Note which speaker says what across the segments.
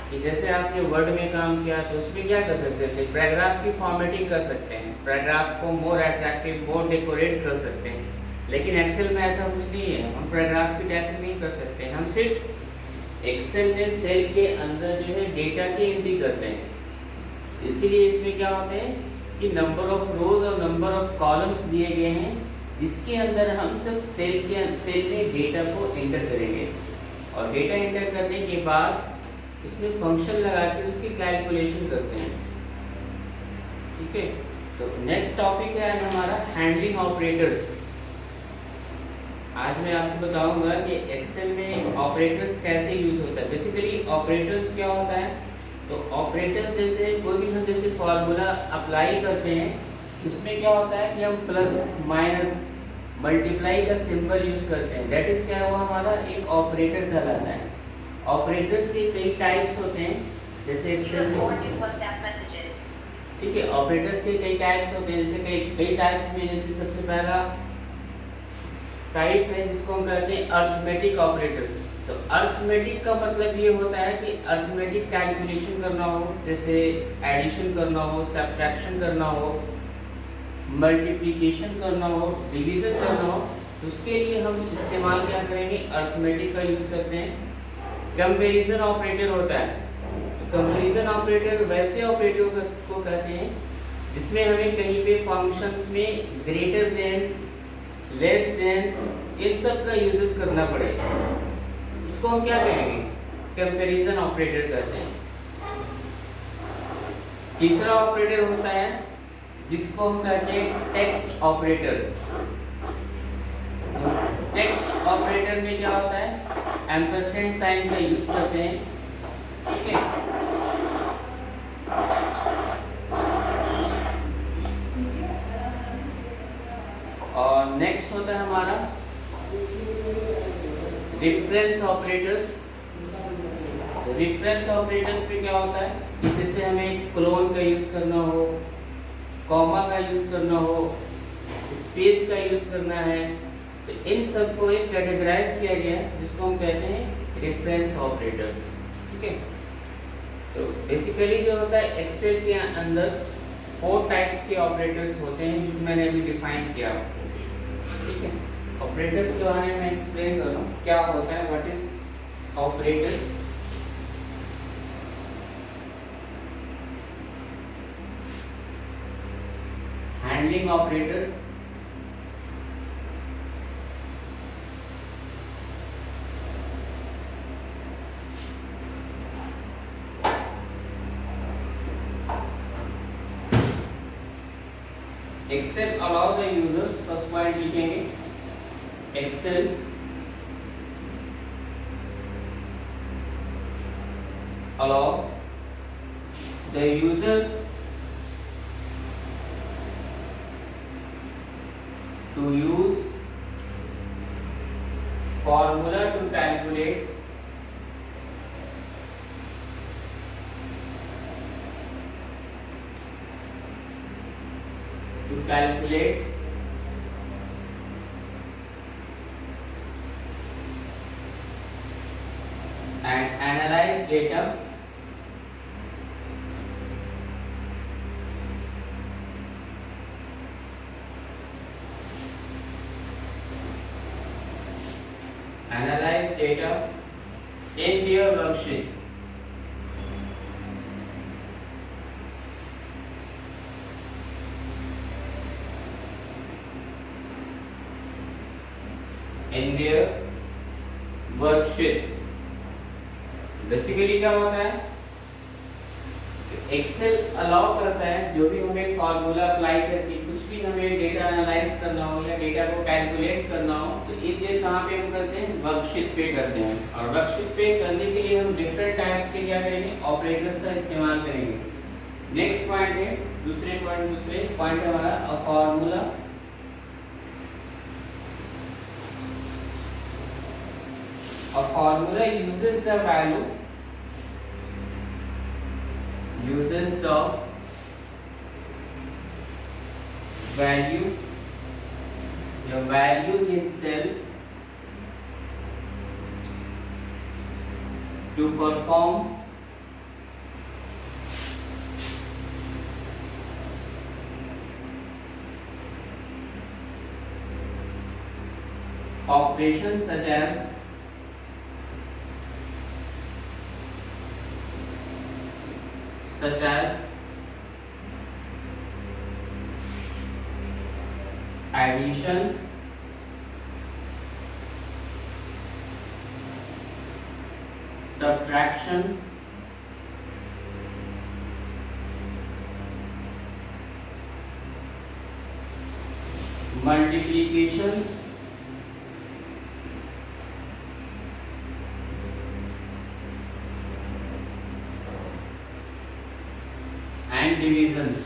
Speaker 1: कि जैसे आपने वर्ड में काम किया तो उसमें क्या कर सकते थे, पैराग्राफ की फॉर्मेटिंग कर सकते हैं, पैराग्राफ को मोर अट्रैक्टिव, मोर डेकोरेट कर सकते हैं। लेकिन एक्सेल में ऐसा कुछ नहीं है, हम पैराग्राफ की टाइपिंग नहीं कर सकते। हम सिर्फ एक्सेल में सेल के अंदर जो है डेटा की एंट्री करते हैं। इसीलिए इसमें क्या होते हैं कि नंबर ऑफ रोज और नंबर ऑफ कॉलम्स दिए गए हैं, जिसके अंदर हम सब सेल में डेटा को एंटर करेंगे। और डेटा एंटर करने के बाद इसमें फंक्शन लगा के उसकी कैलकुलेशन करते हैं। ठीक है, तो नेक्स्ट टॉपिक है आज हमारा हैंडलिंग ऑपरेटर्स। आज मैं आपको बताऊंगा कि एक्सेल में ऑपरेटर्स कैसे यूज होता है। बेसिकली ऑपरेटर्स क्या होता है, तो ऑपरेटर्स जैसे कोई भी हम जैसे फॉर्मूला अप्लाई करते हैं, उसमें क्या होता है कि हम प्लस माइनस मल्टीप्लाई का सिंबल यूज करते हैं। दैट इज क्या, वो हमारा एक ऑपरेटर कहलाता है। ऑपरेटर्स के कई टाइप्स होते हैं, जैसे एक्सेल में, ठीक है, ऑपरेटर्स के कई टाइप्स होते हैं। जैसे कई टाइप्स में जैसे सबसे पहला टाइप है जिसको हम कहते हैं अर्थमेटिक ऑपरेटर्स। तो अर्थमेटिक का मतलब ये होता है कि अर्थमेटिक कैलकुलेशन करना हो, जैसे एडिशन करना हो, सब्ट्रैक्शन करना हो, मल्टीप्लिकेशन करना हो, डिवीजन करना हो, तो उसके लिए हम इस्तेमाल क्या करेंगे, अर्थमेटिक का यूज करते हैं। कंपैरिजन ऑपरेटर होता है, तो कंपैरिजन ऑपरेटर वैसे ऑपरेटर को कहते हैं जिसमें हमें कहीं पे फंक्शंस में ग्रेटर देन, लेस देन, इन सब का यूजेस करना पड़े, उसको हम क्या कहेंगे, कंपैरिजन ऑपरेटर कहते हैं। तीसरा ऑपरेटर होता है जिसको हम कहते हैं टेक्स्ट ऑपरेटर। टेक्स्ट ऑपरेटर में क्या होता है, एम्परसेंड साइन का यूज करते हैं। ठीक है, और नेक्स्ट होता है हमारा रेफरेंस ऑपरेटर्स। रेफरेंस ऑपरेटर्स पे क्या होता है कि जैसे हमें क्लोन का यूज करना हो, कॉमा का यूज करना हो, स्पेस का यूज करना है, तो इन सब को एक कैटेगराइज किया गया है जिसको हम कहते हैं रेफरेंस ऑपरेटर्स। ठीक है, तो बेसिकली जो होता है एक्सेल के अंदर 4 टाइप्स के ऑपरेटर्स होते हैं जो मैंने अभी डिफाइन किया। ठीक है, ऑपरेटर्स के बारे में एक्सप्लेन कर रहा हूँ क्या होता है, what is operators. Handling operators, Excel allow the users, first point लिखेंगे, Excel allow the user to use formula to calculate and analyze data in their worksheet. In their worksheet. Basically क्या होता है, एक्सेल अलाउ करता है जो भी हमें formula apply करके कुछ भी हमें डेटा एनालाइज करना हो या डेटा को कैलकुलेट करना हो, तो ये कहाँ पे हम करते हैं, वर्कशीट पे करते हैं। और वर्कशीट पे करने के लिए हम डिफरेंट टाइप्स के क्या करेंगे, ऑपरेटर्स का इस्तेमाल करेंगे। नेक्स्ट पॉइंट है, दूसरे पॉइंट हमारा a formula. A formula uses the value, your values in cell to perform operations such as addition, subtraction, multiplications, and divisions.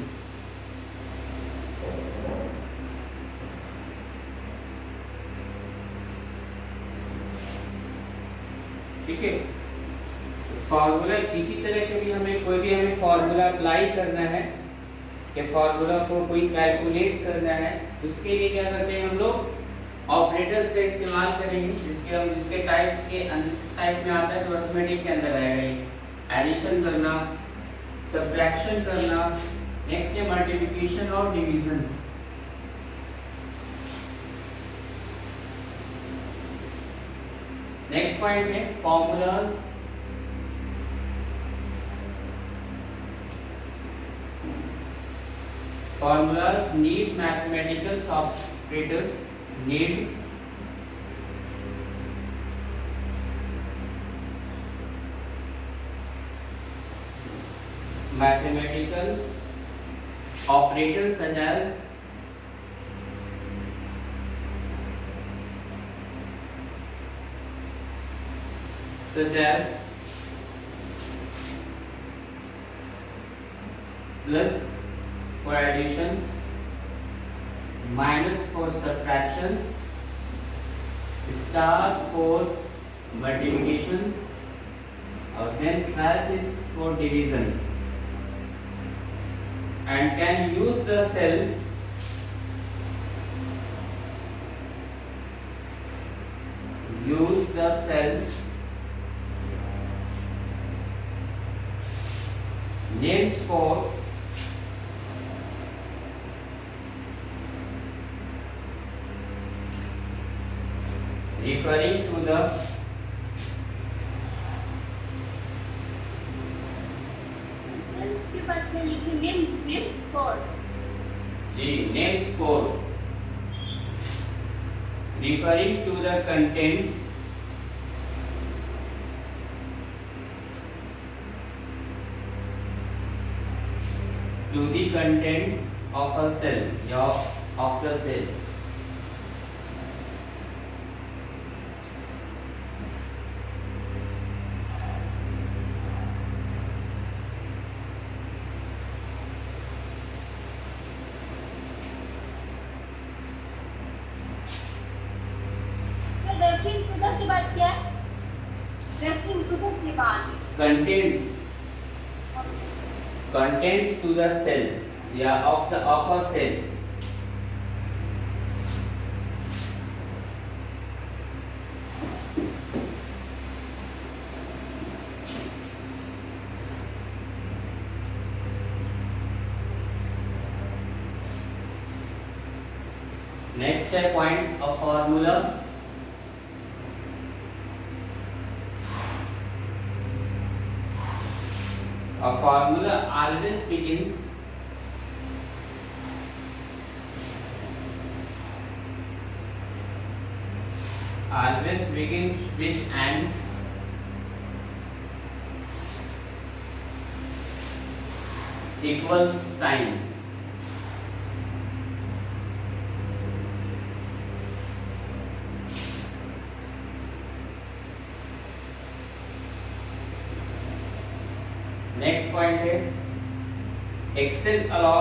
Speaker 1: ठीक है, फार्मूला किसी तरह के भी हमें कोई भी हमें फार्मूला अप्लाई करना है कि फार्मूला को कोई कैलकुलेट करना है, उसके लिए क्या करते हैं हम लोग ऑपरेटर्स का इस्तेमाल करेंगे, जिसके टाइप्स के इस टाइप में आता है तो अरिथमेटिक के अंदर आएगा ये। एडिशन करना, सब्ट्रैक्शन करना, नेक्स्ट है मल्टीप्लिकेशन और डिविजन्स। नेक्स्ट पॉइंट है formulas. Formulas need mathematical operators, need mathematical operators such as plus for addition, minus for subtraction, stars for multiplications, और then class is for divisions, and can use the cell names for referring to the
Speaker 2: इसके बाद में लिखेंगे names for
Speaker 1: names for referring to the contents of a cell या of the cell।
Speaker 2: referring to the के बाद क्या है? referring to the के बाद
Speaker 1: contents to the cell या of a cell। नेक्स्ट है point of formula. A formula always begins with an equal sign। Next point है Excel allow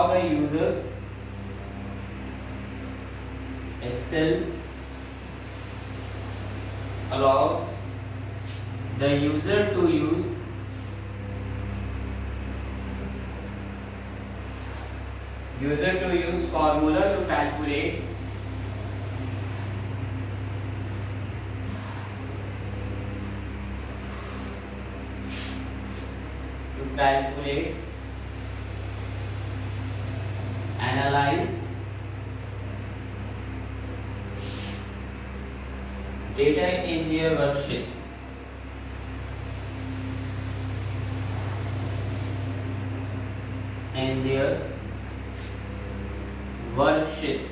Speaker 1: allows the user to use formula to calculate analyze data in their worksheet. In their worksheet.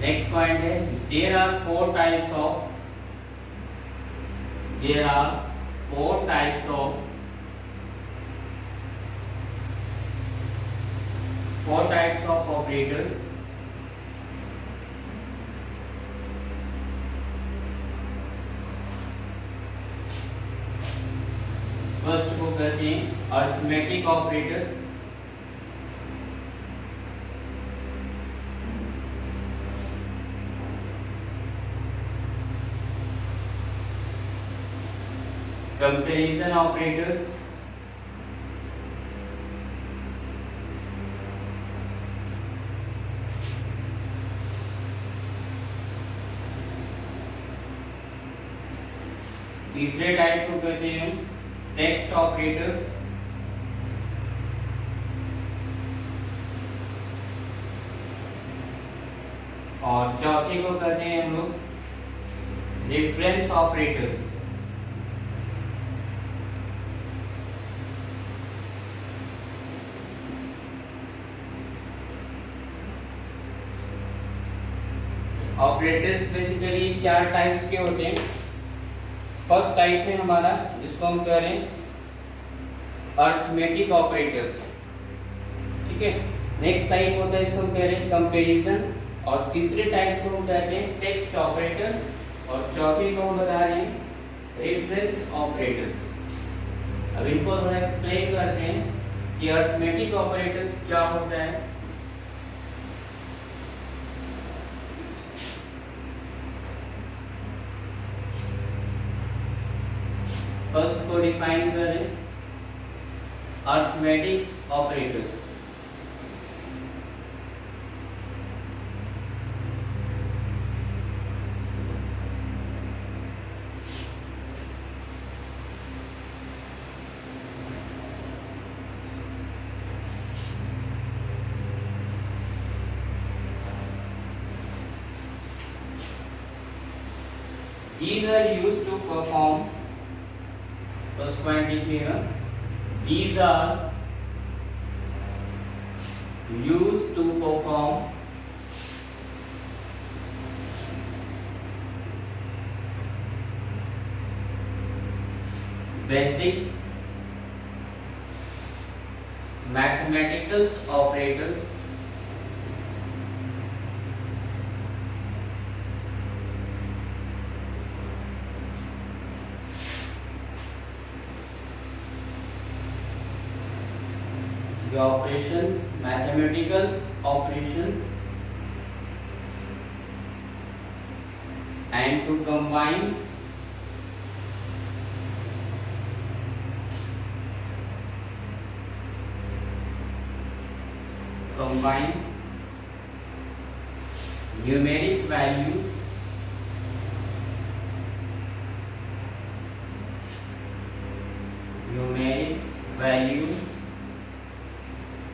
Speaker 1: Next point है there are four types of operators first को कहते हैं arithmetic operators comparison operators तीसरे type को कहते हैं text operators और चौथे को कहते हैं हम लोग रेफरेंस ऑपरेटर्स ऑपरेटर्स बेसिकली चार टाइप्स के होते हैं। फर्स्ट टाइप है हमारा जिसको हम कह रहे हैं अरिथमेटिक ऑपरेटर्स, ठीक है। नेक्स्ट टाइप होता है जिसको हम कह रहे हैं कंपैरिजन और तीसरे टाइप को हम कहते हैं टेक्स्ट ऑपरेटर और चौथे को हम बता रहे हैं रेफरेंस ऑपरेटर्स। अब इनको थोड़ा एक्सप्लेन करते हैं कि अरिथमेटिक ऑपरेटर्स क्या होता है। फर्स्ट को डिफाइन करें arithmetic operators. These are used to perform. First point here. These are used to perform basic mathematical operators the operations, mathematical operations, and to combine numeric values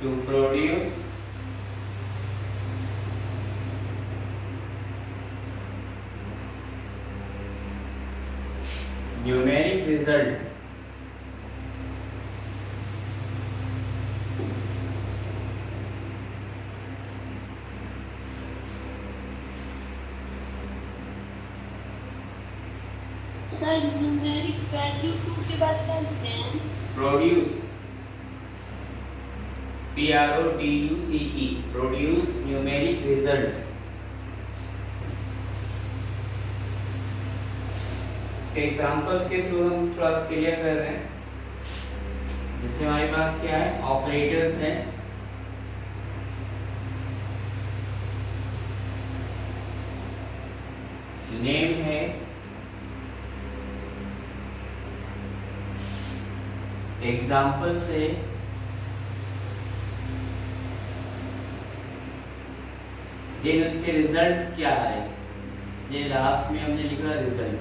Speaker 1: to produce numeric result
Speaker 2: sir numeric value two की बात करते हैं।
Speaker 1: produce PRODUCE produce numeric results। इसके examples के through हम थोड़ा clear कर रहे हैं। जैसे हमारे पास क्या है ऑपरेटर्स है, नेम है, एग्जाम्पल से देन उसके रिजल्ट्स क्या आ रहे हैं। इसलिए लास्ट में हमने लिखा रिजल्ट।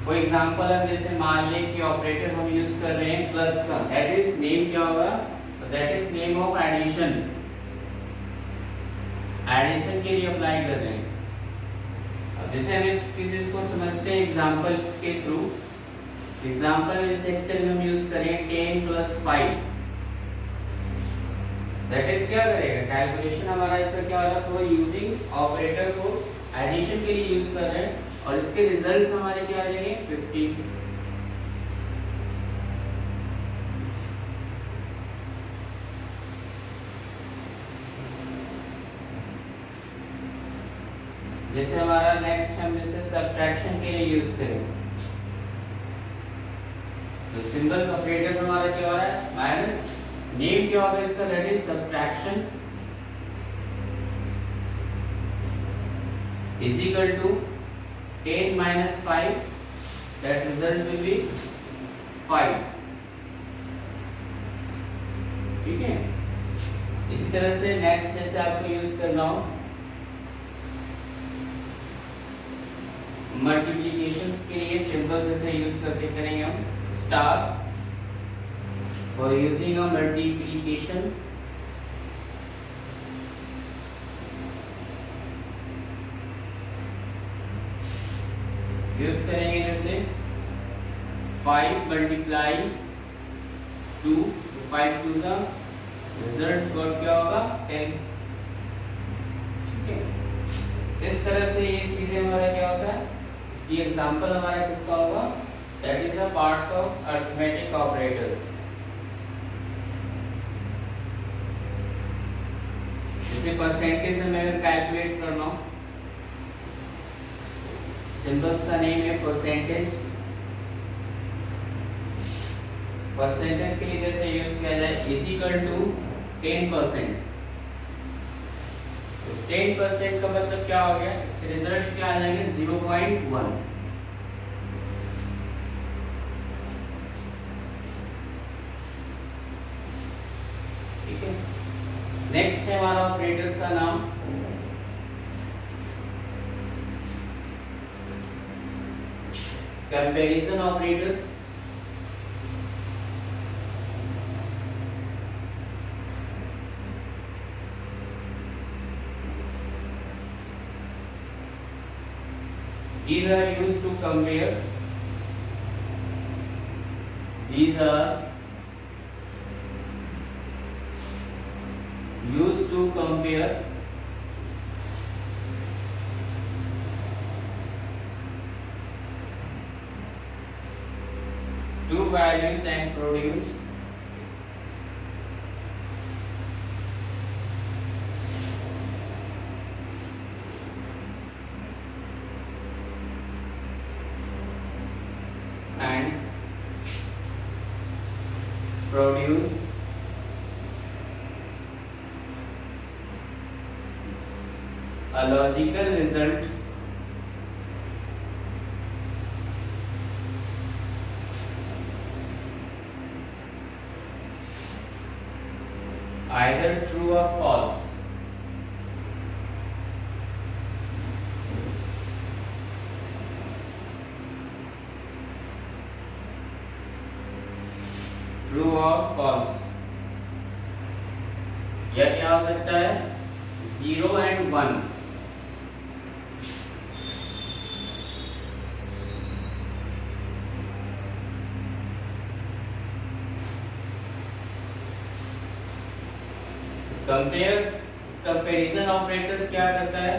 Speaker 1: फॉर एग्जांपल हम जैसे मान लें कि ऑपरेटर हम यूज कर रहे हैं प्लस का, दैट इज नेम क्या होगा, that is name of addition, addition के लिए अप्लाई कर रहे हैं। अब जैसे हम इस चीज को समझते हैं एग्जांपल के थ्रू। एग्जांपल जैसे एक्सेल में हम यूज करें 10 + 5, दैट इज क्या करेगा, कैलकुलेशन हमारा इसका क्या हो रहा है, फॉर यूजिंग ऑपरेटर को एडिशन के लिए यूज कर रहे हैं, और इसके रिजल्ट्स हमारे क्या आ जाएंगे 50। जैसे हमारा नेक्स्ट हम जैसे सब्ट्रैक्शन के लिए यूज करें, तो सिंबल्स ऑपरेटर्स हमारा क्या हो रहा है, माइनस, नेम क्या होगा इसका, that is subtraction is equal to 10 - 5, that result will be 5। ठीक है, इसी तरह से नेक्स्ट जैसे आपको यूज करना हो मल्टीप्लिकेशंस के लिए सिंबल्स जैसे यूज करते करेंगे हम star for using a multiplication, use करेंगे जैसे 5 × 2, 5 2 सा रिजल्ट क्या होगा 10। ठीक है, इस तरह से ये चीजें हमारा क्या होता है, इसकी एग्जांपल हमारा किसका होगा, that is the parts of arithmetic operators. जैसे परसेंटेज हमें अगर कैलकुलेट करना हो, सिंबल्स का नेम है परसेंटेज, परसेंटेज के लिए जैसे यूज किया जाए इज इक्वल टू 10%। तो 10% का मतलब क्या हो गया, इसके रिजल्ट्स क्या आ जाएंगे 0.1। ठीक है, नेक्स्ट है हमारा ऑपरेटर्स का नाम, comparison operators. These are used to compare. These are used to compare two values and produce a logical result either true or false. True और फॉल्स, या क्या हो सकता है 0 and 1। कंपैरिजन ऑपरेटर्स क्या करता है,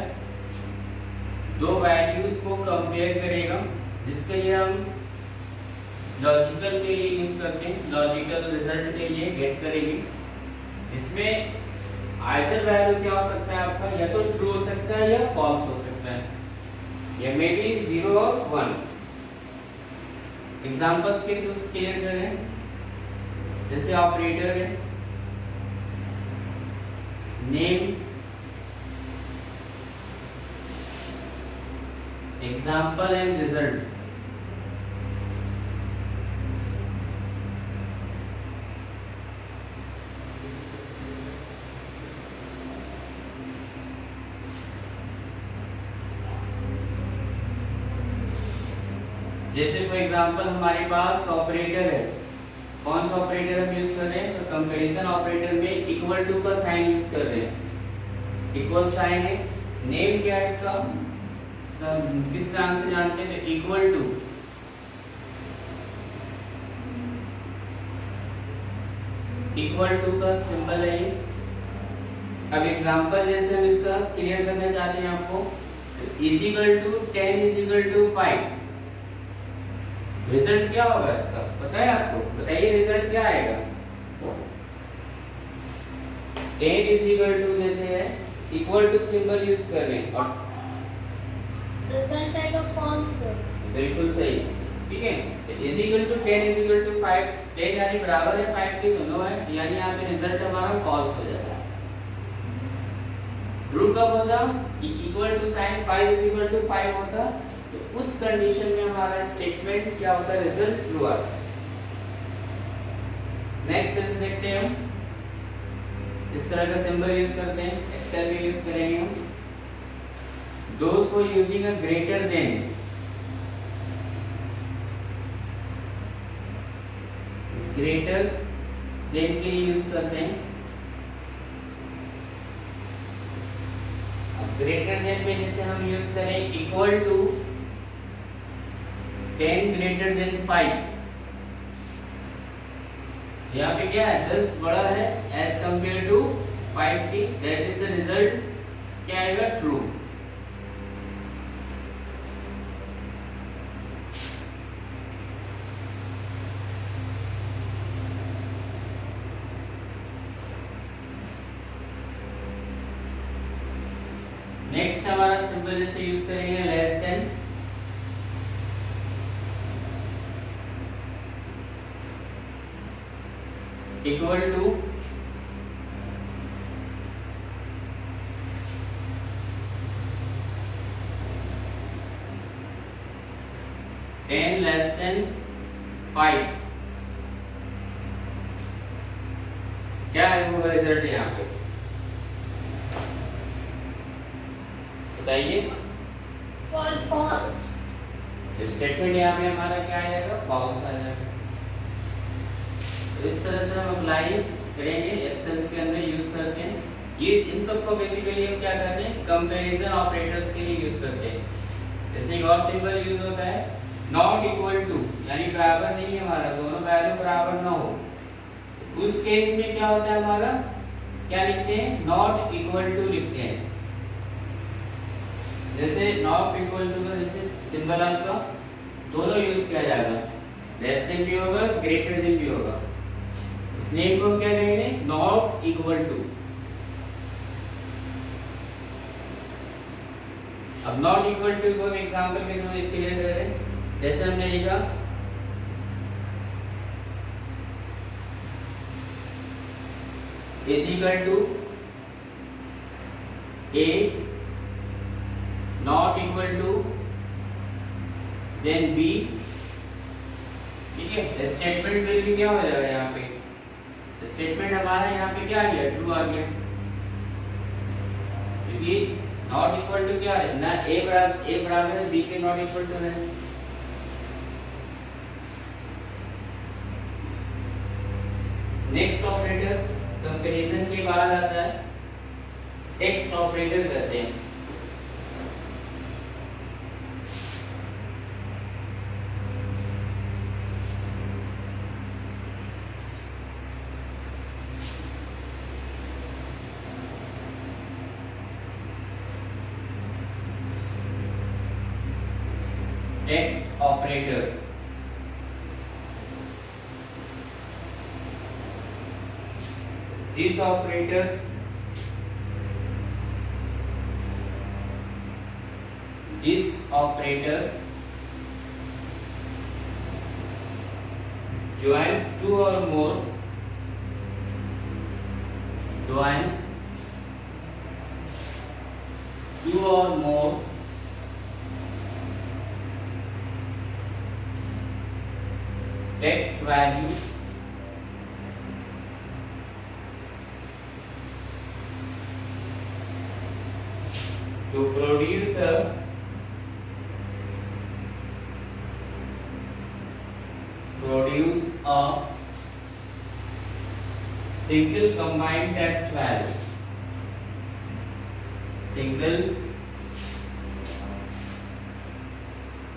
Speaker 1: दो वैल्यूज को कंपेयर करेगा, जिसके लिए हम लॉजिकल के लिए यूज करते हैं, लॉजिकल रिजल्ट के लिए गेट करेंगे। इसमें आइदर वैल्यू क्या हो सकता है आपका, या तो ट्रू हो सकता है या फॉल्स हो सकता है, या मे बी 0 और 1। एग्जांपल्स के थ्रू क्लियर करें, जैसे ऑपरेटर है नेम एग्जाम्पल एंड रिजल्ट। जैसे फॉर एग्जांपल हमारे पास ऑपरेटर है, कौन सा ऑपरेटर हम यूज कर रहे हैं, तो कंपैरिजन ऑपरेटर में इक्वल टू का साइन यूज कर रहे हैं, इक्वल साइन है। नेम क्या है इसका, किस नाम से जानते हैं, तो इक्वल टू, इक्वल टू का सिंबल है ये। अब एग्जांपल जैसे हम इसका क्लियर करना चाहते हैं आपको, is equal to 10 is equal to 5, result क्या होगा इसका पता है आपको, बताइए रिजल्ट क्या आएगा। 10 इज इक्वल टू जैसे है, इक्वल टू सिंबल यूज कर रहे हैं और
Speaker 2: रिजल्ट आएगा फॉल्स।
Speaker 1: बिल्कुल सही, ठीक है। Is equal to 10 is equal to 5, 10 यानी बराबर है 5 के, दोनों है, यानी यहाँ पे रिजल्ट हमारा फॉल्स हो जाता है। ट्रू कब होता, equal to sign 5 is equal to 5 होता, तो उस कंडीशन में हमारा स्टेटमेंट क्या होता है, रिजल्ट ट्रू आता है। नेक्स्ट ऐसे देखते हैं हम, इस तरह का सिंबल यूज करते हैं, एक्सेल में यूज करेंगे हम। Those for using a greater than, greater than के लिए यूज करते हैं। अब ग्रेटर देन में जैसे हम यूज करें इक्वल टू 10 ग्रेटर देन 5, यहाँ पे क्या है, 10 बड़ा है एज कंपेयर टू 5 की, दैट इज द रिजल्ट क्या आएगा, ट्रू। नेक्स्ट हमारा सिंबल जैसे यूज करेंगे less than, equal to, ten less than 5, क्या है वो रिजल्ट यहाँ पे बताइए।
Speaker 2: फॉल्स।
Speaker 1: स्टेटमेंट यहाँ पे हमारा क्या आएगा, फॉल्स आ जाएगा। तो इस तरह से हम अप्लाई करेंगे, एक्सेल्स के अंदर यूज करते हैं ये। इन सब को बेसिकली हम क्या करते हैं, कंपैरिजन ऑपरेटर्स के लिए यूज करते हैं। जैसे एक और सिंबल यूज होता है नॉट इक्वल टू, यानी बराबर नहीं है हमारा, दोनों वैल्यू बराबर ना हो, उस केस में क्या होता है हमारा, क्या लिखते हैं, नॉट इक्वल टू लिखते हैं। जैसे नॉट इक्वल टू का जैसे सिंबल आपका दोनों यूज किया जाएगा, लेस देन भी होगा, ग्रेटर देन भी होगा। इस नेम को क्या कहेंगे, नॉट इक्वल टू। अब नॉट इक्वल टू को एग्जांपल के थ्रू क्लियर कर रहे हैं। जैसे हमने लिखा is equal to A not equal to then B, ठीक है। स्टेटमेंट में भी क्या हो जाएगा, यहाँ पे स्टेटमेंट हमारा यहाँ पे क्या आ गया, ट्रू आ गया, क्योंकि नॉट इक्वल टू क्या है ना, ए बराबर है बी के नॉट इक्वल टू है। नेक्स्ट ऑपरेटर कंपैरिजन के बाद आता है टेक्स्ट ऑपरेटर कहते हैं। Text operator these operators this operator joins two or more text value to produce a produce a single combined text value. Single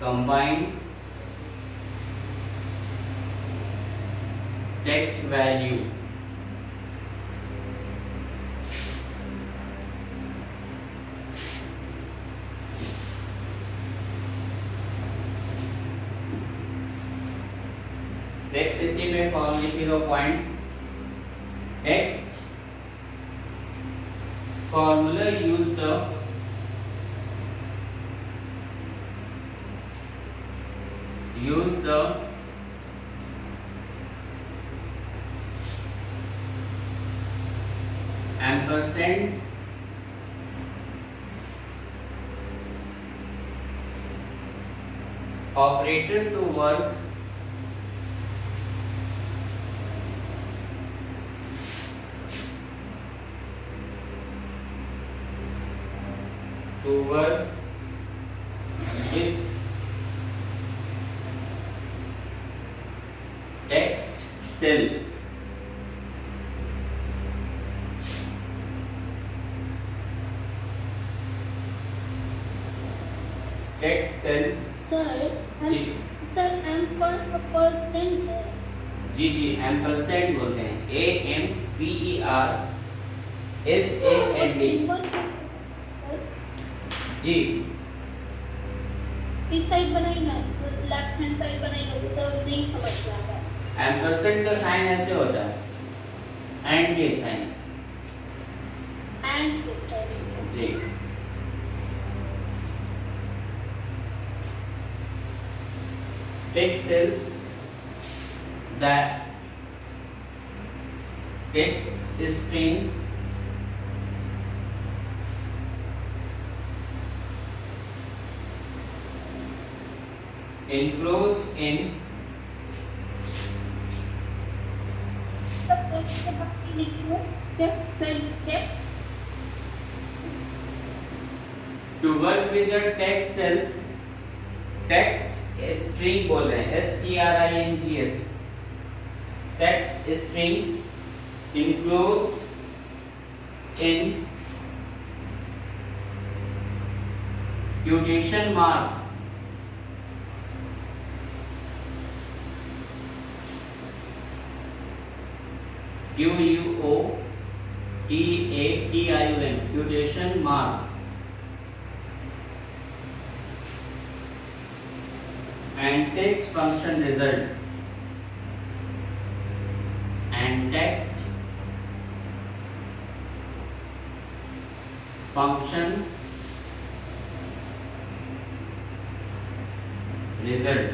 Speaker 1: combined text value. Text इसी में form लिखी दो point text formula use the ampersand operator to work with text cell. Text cells. जी
Speaker 2: sir M पर percent है।
Speaker 1: जी ampersand बोलते हैं AMPERSAND जी
Speaker 2: इस साइड बनाई ना, लेफ्ट हैंड साइड बनाई ना, तो नहीं समझ में आता।
Speaker 1: एम्परसेंड का साइन ऐसे होता है एंड के साइन
Speaker 2: एंड दिस टाइप
Speaker 1: जी text cells that text string enclosed in
Speaker 2: सब टेक्स्ट के बारे में लिखो, text cell text
Speaker 1: to work with the text cells text string बोल रहे हैं STRINGS text string enclosed in quotation marks QUOTATION quotation marks and text function results and text function result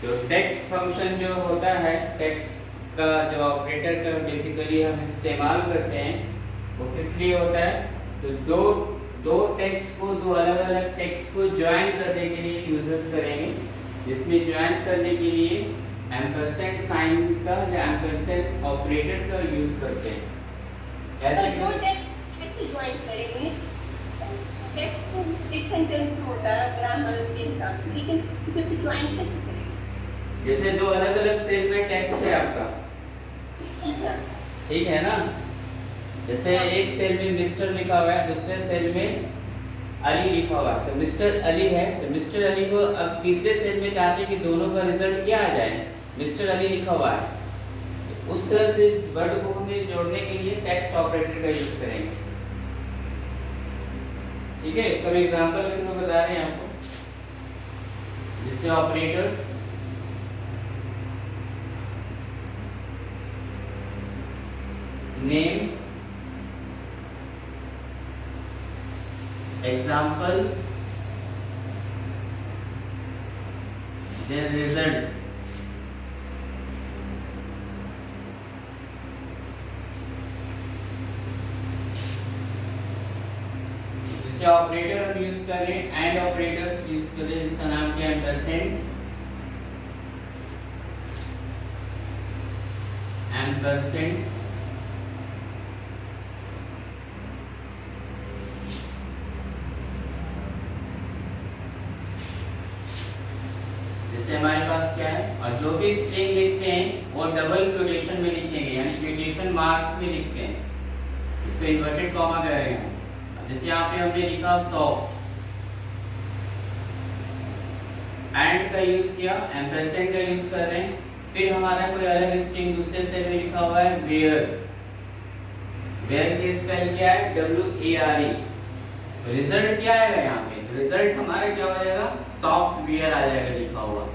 Speaker 1: जो text function जो होता है text का जो operator का बेसिकली हम इस्तेमाल करते हैं वो किस लिए होता है तो दो टेक्स्ट को दो अलग अलग टेक्स्ट को ज्वाइन करने के लिए यूजर्स करेंगे जिसमें ज्वाइन करने के लिए एम्परसेंड साइन का या एम्परसेंड ऑपरेटर का यूज करते हैं ऐसे
Speaker 2: दो टेक्स्ट कैसे ज्वाइन करेंगे? टेक्स्ट तो एक सेंटेंस में होता है ग्रामर के हिसाब से, लेकिन इसे फिर ज्वाइन कैसे करेंगे?
Speaker 1: जैसे दो अलग अलग सेल में टेक्स्ट है आपका ठीक है ना जैसे एक सेल में मिस्टर लिखा हुआ है दूसरे सेल में अली लिखा हुआ है तो मिस्टर अली है तो मिस्टर अली को अब तीसरे सेल में चाहते हैं कि दोनों का रिजल्ट क्या आ जाए मिस्टर अली लिखा हुआ है तो उस तरह से वर्ड को हमें जोड़ने के लिए टेक्स्ट ऑपरेटर का यूज करेंगे ठीक है इसका भी एग्जांपल के थ्रू बता रहे हैं आपको जिससे operator name example then result जिसे ऑपरेटर हम यूज करें एंड ऑपरेटर्स यूज करें जिसका नाम क्या है एम्परसेंड इससे हमारे पास क्या है, और जो भी स्ट्रिंग लिखते हैं वो डबल क्वोटेशन में लिखेंगे, यानी क्वोटेशन मार्क्स में लिखते हैं, इसको इन्वर्टेड कॉमा कह रहे हैं। जैसे यहाँ पे हमने लिखा सॉफ्ट, एंड का यूज किया, एम्परसेंड का यूज कर रहे हैं, फिर हमारा कोई अलग स्ट्रिंग दूसरे सेट में लिखा हुआ है वेयर, वेयर की स्पेल क्या है, WARE। रिजल्ट क्या आएगा यहाँ पे, रिजल्ट हमारा क्या हो जाएगा, सॉफ्टवेयर आ जाएगा लिखा हुआ,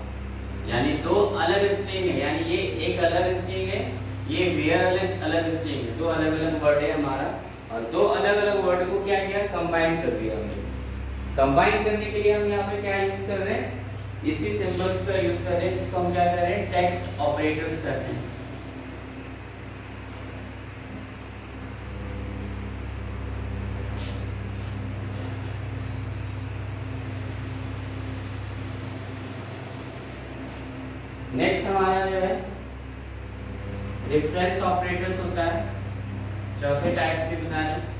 Speaker 1: यानी दो अलग स्ट्रिंग है, यानी ये एक अलग स्ट्रिंग है, ये वेयर अलग स्ट्रिंग है, दो अलग अलग वर्ड है हमारा, और दो अलग अलग वर्ड को क्या किया, कंबाइन कर दिया हमने। कंबाइन करने के लिए हम यहाँ पे क्या यूज कर रहे हैं, इसी सिंबल्स का यूज कर रहे हैं, जिसको हम क्या कर रहे हैं, टेक्स्ट ऑपरेटर्स करते हैं। नेक्स्ट हमारा जो है रेफरेंस ऑपरेटर्स होता है, चौथे टाइप की बता रहे हैं।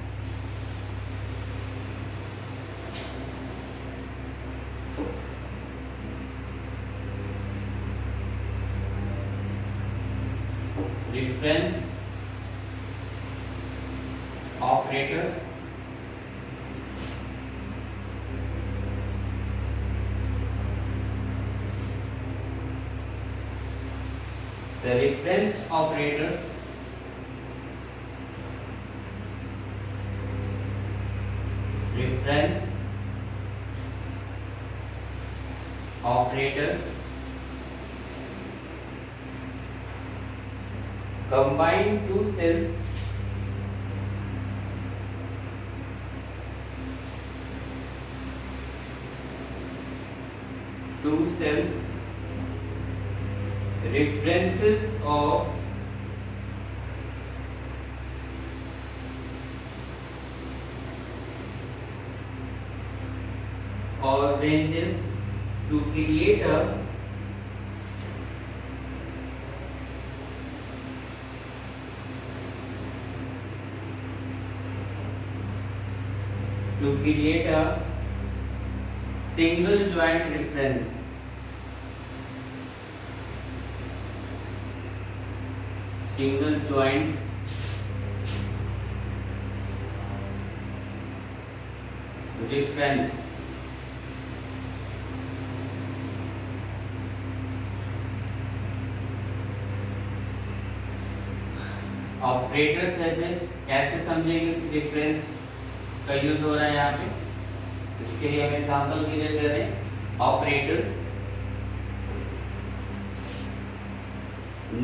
Speaker 1: Reference operator the reference operators reference operator combine two cells references of or ranges to create a single joint reference. Single joint reference. Operators कैसे समझेंगे इस रेफरेंस का यूज हो रहा है यहाँ पे, इसके लिए हम एग्जांपल क्लियर कर रहे हैं। ऑपरेटर्स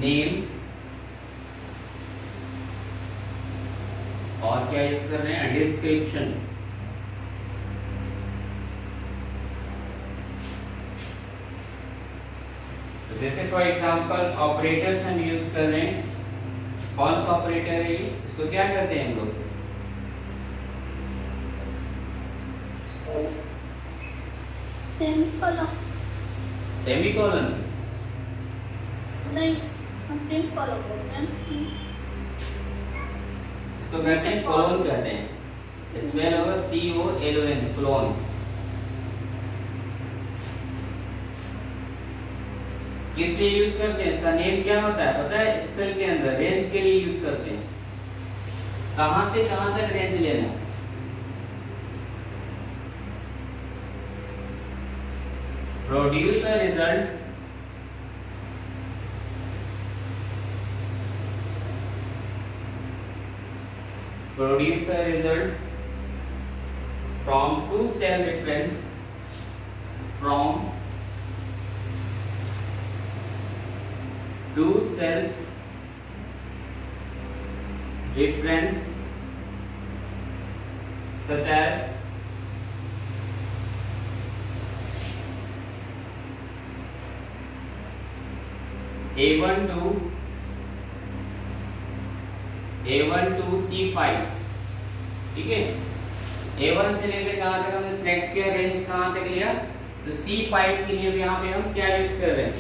Speaker 1: नेम और क्या यूज कर रहे हैं, डिस्क्रिप्शन। तो जैसे फॉर एग्जांपल ऑपरेटर्स हम यूज कर रहे हैं, कौन सा ऑपरेटर है ये, इसको क्या कहते हैं हम लोग, सेमीकोलन।
Speaker 2: नहीं, हम सेमीकोलन बोलते हैं,
Speaker 1: इसको कहते हैं कोलोन कहते हैं, स्पेल होगा COLON, कोलोन। किस लिए यूज करते हैं, इसका नेम क्या होता है पता है, एक्सेल के अंदर रेंज के लिए यूज करते हैं, कहां से कहां तक रेंज लेना। Producer results from two cell reference from two cells reference such as A1 to C5, ठीक है। A1 से लेकर कहाँ तक हमने सिलेक्ट किया, रेंज कहाँ तक लिया, तो C5 के लिए भी यहाँ पे हम क्या यूज कर रहे हैं,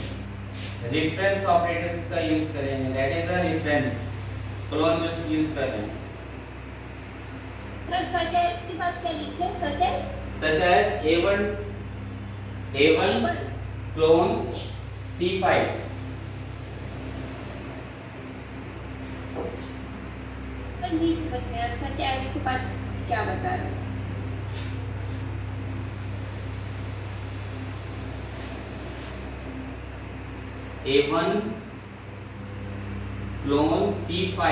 Speaker 1: रेफरेंस ऑपरेटर्स का यूज करेंगे, that is a reference clone जो यूज कर रहे हैं।
Speaker 2: सर सच है, इसके बाद क्या लिखे, सच है
Speaker 1: such as A1 clone C5
Speaker 2: पर नहीं समझ में आया सच है इसके बाद क्या बता रहे हैं
Speaker 1: A1 क्लोन C5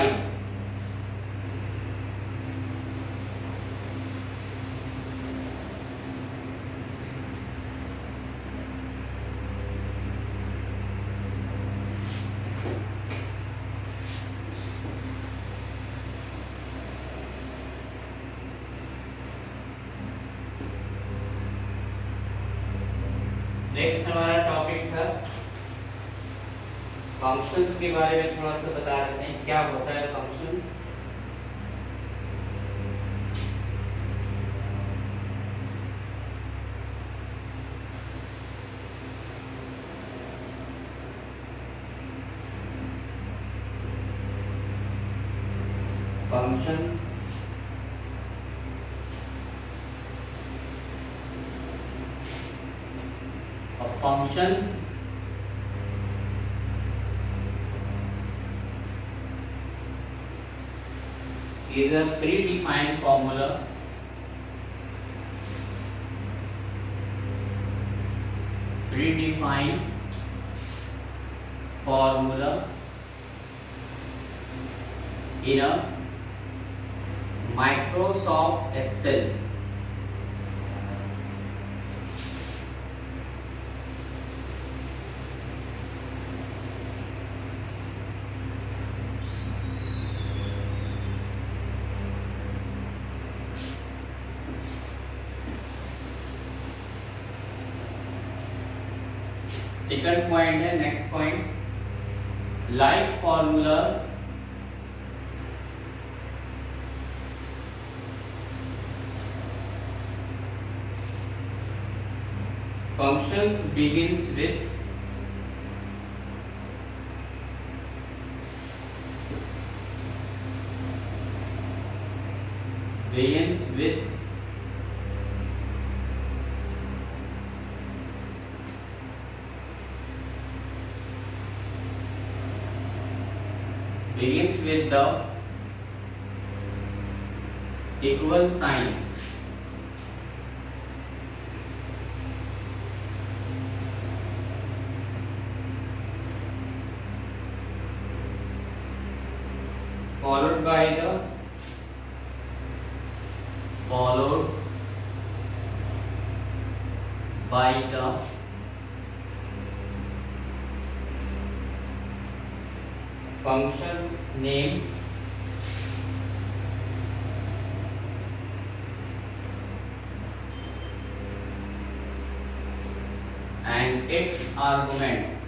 Speaker 1: नेक्स्ट हमारा टॉपिक था फंक्शंस के बारे में थोड़ा सा बता देते हैं क्या होता है functions. Functions function is a predefined formula in a Microsoft Excel. Second point है, next point like formulas functions begins with begins with the equal sign followed by the function's name and its arguments.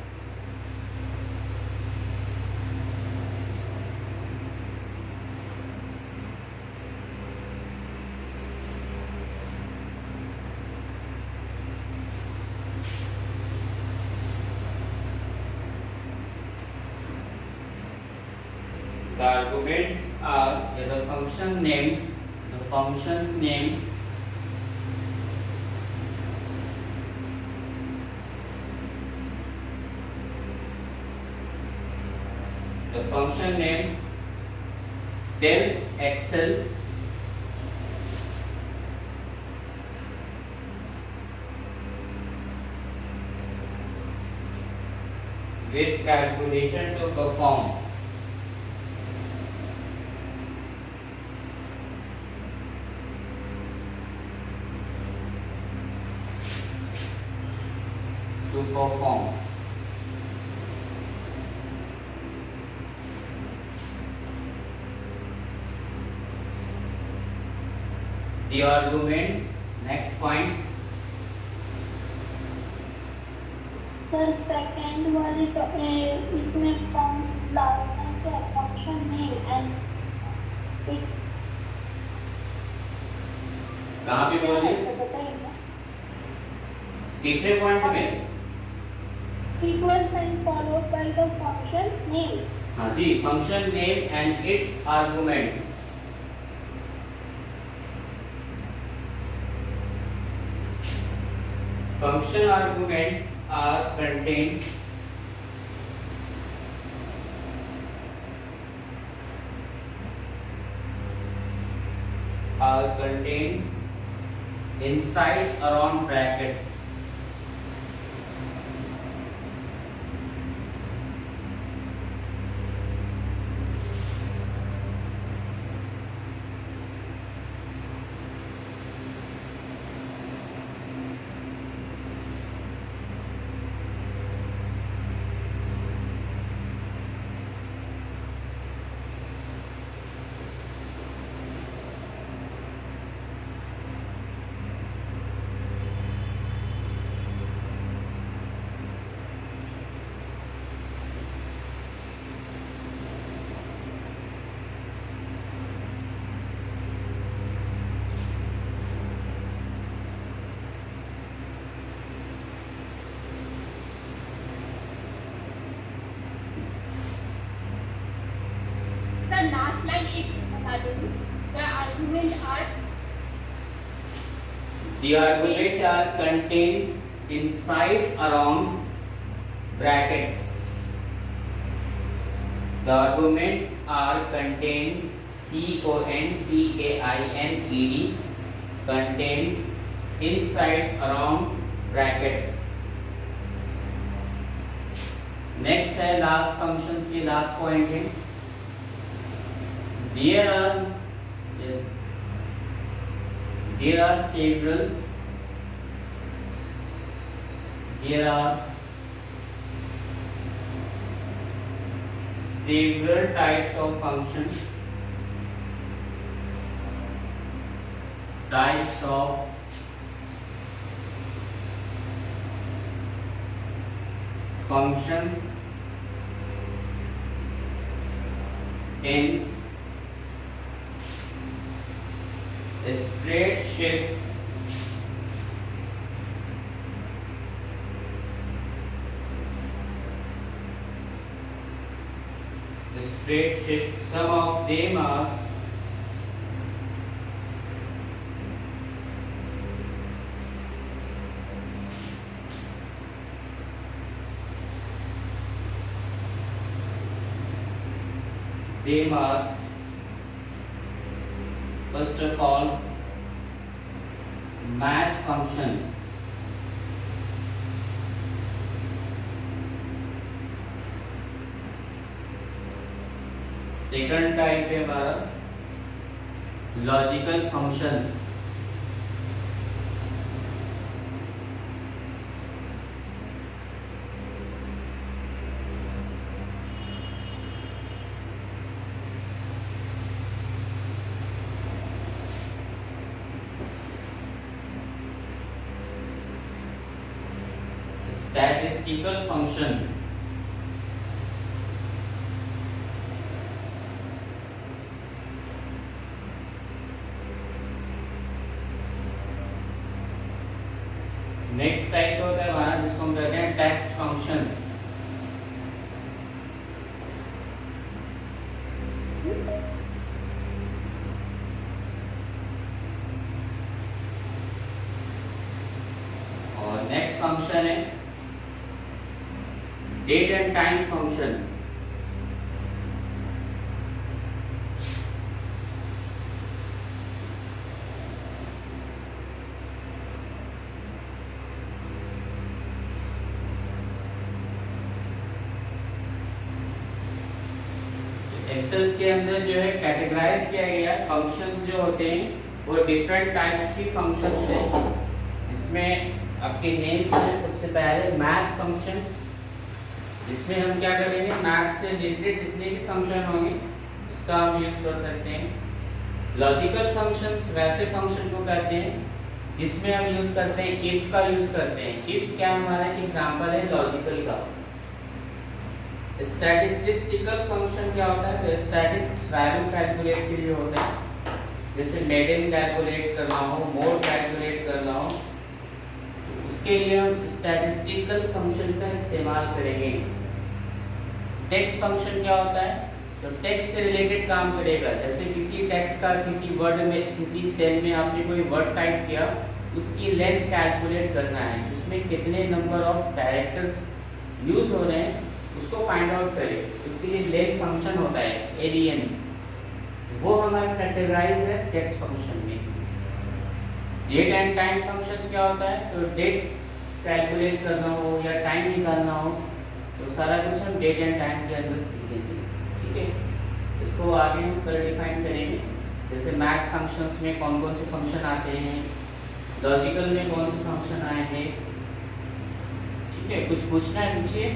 Speaker 1: The arguments are the function names, the function's name, the function name tells Excel with calculation to perform. The arguments, next point.
Speaker 2: Sir second वाले तो इसमें function name and it's
Speaker 1: कहाँ पे बोलिए?
Speaker 2: बताइए
Speaker 1: तीसरे पॉइंट में
Speaker 2: equal sign followed by the function name.
Speaker 1: हाँ जी, function name and its arguments. Function arguments are contained inside around brackets.
Speaker 2: Sir last line एक बता दो, the argument are
Speaker 1: The argument are contained inside around brackets. The arguments are contained contained contained inside around brackets. Next है last functions के last point है there are several types of functions in spreadsheet some of them are first of all match function. Second type है हमारा logical functions. Statistical function. Next type होता है हमारा जिसको हम कहते हैं टेक्स्ट फंक्शन. और नेक्स्ट फंक्शन है डेट एंड टाइम फंक्शन. एक्सेल्स के अंदर जो है कैटेगराइज किया गया है फंक्शंस जो होते हैं वो डिफरेंट टाइप्स की फंक्शंस हैं, जिसमें आपके नेम से सबसे पहले मैथ फंक्शंस, जिसमें हम क्या करेंगे मैथ से रिलेटेड जितने भी फंक्शन होंगे उसका हम यूज कर सकते हैं. लॉजिकल फंक्शंस वैसे फंक्शन को कहते हैं जिसमें हम यूज करते हैं इफ का यूज करते हैं. इफ क्या हमारा एक एग्जांपल है लॉजिकल का. स्टैटिस्टिकल फंक्शन क्या होता है, स्टैटिक्स वैल्यू कैलकुलेट के लिए होता है, जैसे मेडियन कैलकुलेट करना हो, मोड कैलकुलेट करना हो, तो उसके लिए हम स्टैटिस्टिकल फंक्शन का इस्तेमाल करेंगे. टेक्स्ट फंक्शन क्या होता है, तो टेक्स्ट से रिलेटेड काम करेगा. जैसे किसी टेक्स्ट का किसी वर्ड में किसी सेल में आपने कोई वर्ड टाइप किया उसकी लेंथ कैलकुलेट करना है, उसमें कितने नंबर ऑफ कैरेक्टर्स यूज़ हो रहे हैं उसको फाइंड आउट करें। इसके लिए लेंथ फंक्शन होता है एलियन, वो हमारा कैटेगराइज है टेक्स्ट फंक्शन में। डेट एंड टाइम फंक्शंस क्या होता है, तो डेट कैलकुलेट करना हो या टाइम निकालना हो तो सारा कुछ हम डेट एंड टाइम के अंदर सीखेंगे, ठीक है। इसको आगे हम कल डिफाइन करेंगे, जैसे मैथ फंक्शंस में कौन कौन से फंक्शन आते हैं, लॉजिकल में कौन से फंक्शन आए हैं, ठीक है। कुछ पूछना है पूछिए।